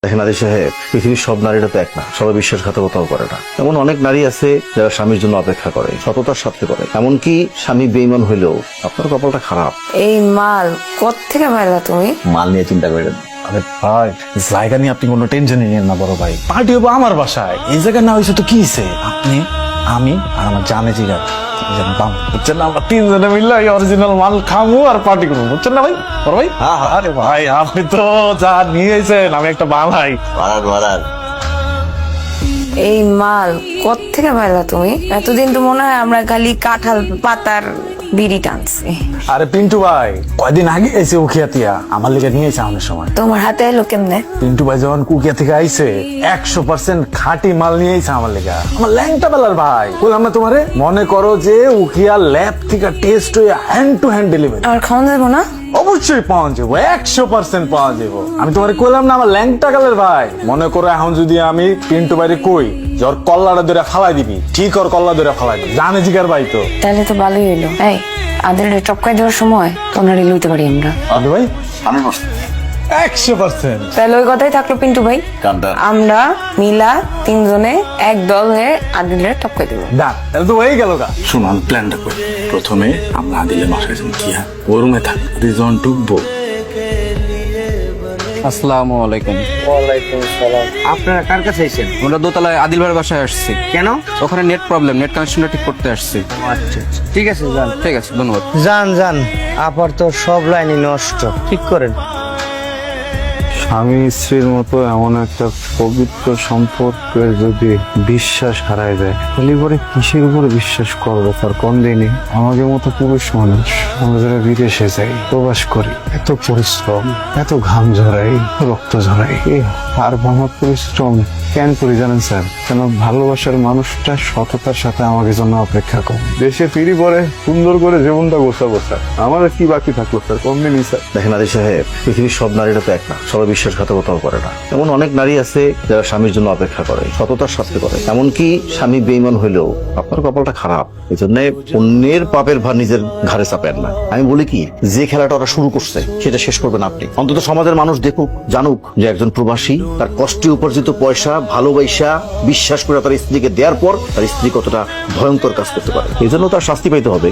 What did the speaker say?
দেখেন আদি সাহেব, পৃথিবীর সব নারীরা তো এক না, সবাই বিশ্বাসঘাতকতাও করে না। এমন অনেক নারী আছে যারা স্বামীর জন্য অপেক্ষা করে, সততার সাথে করে। এমনকি স্বামী বেঈমান হইলেও আপনার কপালটা খারাপ। এই মাল কোত্থেকে পাইলা তুমি? মাল নিয়ে চিন্তা করেন। আরে ভাই, জায়গা নিয়ে আপনি কোনো টেনশন নিয়েন না বড় ভাই। পার্টি হবো আমার বাসায়, এই জায়গা না হয়েছে তো কি হয়েছে? আপনি, আমি আর আমার জানে জিগার বুঝছেন না, আমরা তিনজনে মিললে অরিজিনাল মাল খামু আর পার্টি করবো, বুঝছেন না ভাই? বড় ভাই, আরে ভাই আপনি তো যা নিয়েছেন আমি একটা বালাই। এই মাল কোত্থেকে পাইলা তুমি? এতদিন তো মনে হয় আমরা খালি কাঁঠাল পাতার বিড়ি টানছি। আরে পিন্টু ভাই কয়দিন আগে এসে উখিয়াতিয়া আমার লেগে নিয়েছে অনেক সময়। তোমার হাতে এলো কেমনে? পিন্টু ভাই যখন কুকিয়া থেকে আইছে 100% খাঁটি মাল নিয়ে আইছে আমার লেগে। আমার ল্যাংটা বেলার ভাই বললাম না তোমারে, মনে করো যে উখিয়া ল্যাব থেকে টেস্ট হয়ে হ্যান্ড টু হ্যান্ড ডেলিভারি। আর খাওয়া যাবো না? অবশ্যই পাওয়া যাবো, 100% পাওয়া যাবো। আমি তোমারে কইলাম না আমার ল্যাংটা কালের ভাই। মনে করো এখন যদি আমি পিন্টু ভাইরে কই যে ওর কল্লাটা ধরে ফালাই দিবি, ঠিক ওর কল্লা ধরে ফালাই দিবি, জানে জিগার ভাই তো। তাহলে তো ভালোই হইলো। এই আদের টপকাই দেওয়ার সময় তোমরা লইতে পারি আমরা। আরে ভাই 100%। তাহলে ওই কথাই থাকলো পিন্টু ভাই, আমরা মিলা তিনজনে এক দল হয়ে আদিলের টপকাই দেবো। দা তাহলে তো হয়ে গেল গা। শোনো আমি প্ল্যানটা করি। প্রথমে আমরা আদিলের বাসায় যাবো, কি হ্যাঁ ও রুমে থাক, রিজন ঢুকবো। আসসালামু আলাইকুম। ওয়ালাইকুম আসসালাম। আপনারা কার কাছে এসেছেন? আমরা দোতলায় আদিল ভাইয়ের বাসায় আসছি। কেন? ওখানে নেট প্রবলেম, নেট কানেকশনটা ঠিক করতে আসছি। আচ্ছা আচ্ছা, ঠিক আছে যান। ঠিক আছে, ধন্যবাদ। যান যান, আপার তো সব লাইনই নষ্ট, ঠিক করেন। স্বামী স্ত্রীর মতো এমন একটা পবিত্র সম্পর্কে যদি বিশ্বাস হারায় যায়, তাহলে পরে কিসের উপরে বিশ্বাস করবো? তার কম দিনই আমাদের মতো পুরুষ মানুষ আমরা যারা বিদেশে যাই, প্রবাস করি, এত পরিশ্রম, এত ঘাম ঝরাই, রক্ত ঝরাই, এই আর ভাঙা পরিশ্রম কেন করি জানেন স্যার? কেন ভালোবাসার মানুষটা সততার সাথে আমাকে জন্য অপেক্ষা করে। দেশে ফিরি পরে সুন্দর করে জীবনটা গোছাবো স্যার, আমাদের কি বাকি থাকলো স্যার? কম দিনই স্যার। দেখেন আদি সাহেব, পৃথিবীর সব নারীরা তো এক না, সবাই বিশ্বাসঘাতকতাও করে না। এমন অনেক নারী আছে যারা স্বামীর জন্য অপেক্ষা করে, সততার সাথে করে। এমনকি স্বামী বেঈমান হইলেও আপনার কপালটা খারাপ। এই জন্য অন্যের পাপের ভার নিজের ঘাড়ে চাপেন না। আমি বলি কি, যে খেলাটা ওরা শুরু করছে সেটা শেষ করবেন আপনি। অন্তত সমাজের মানুষ দেখুক, জানুক যে একজন প্রবাসী তার কষ্টে উপার্জিত পয়সা ভালোবাসা বিশ্বাস করে তার স্ত্রীকে দেওয়ার পর তার স্ত্রী কতটা ভয়ঙ্কর কাজ করতে পারে। এই জন্য তার শাস্তি পাইতে হবে।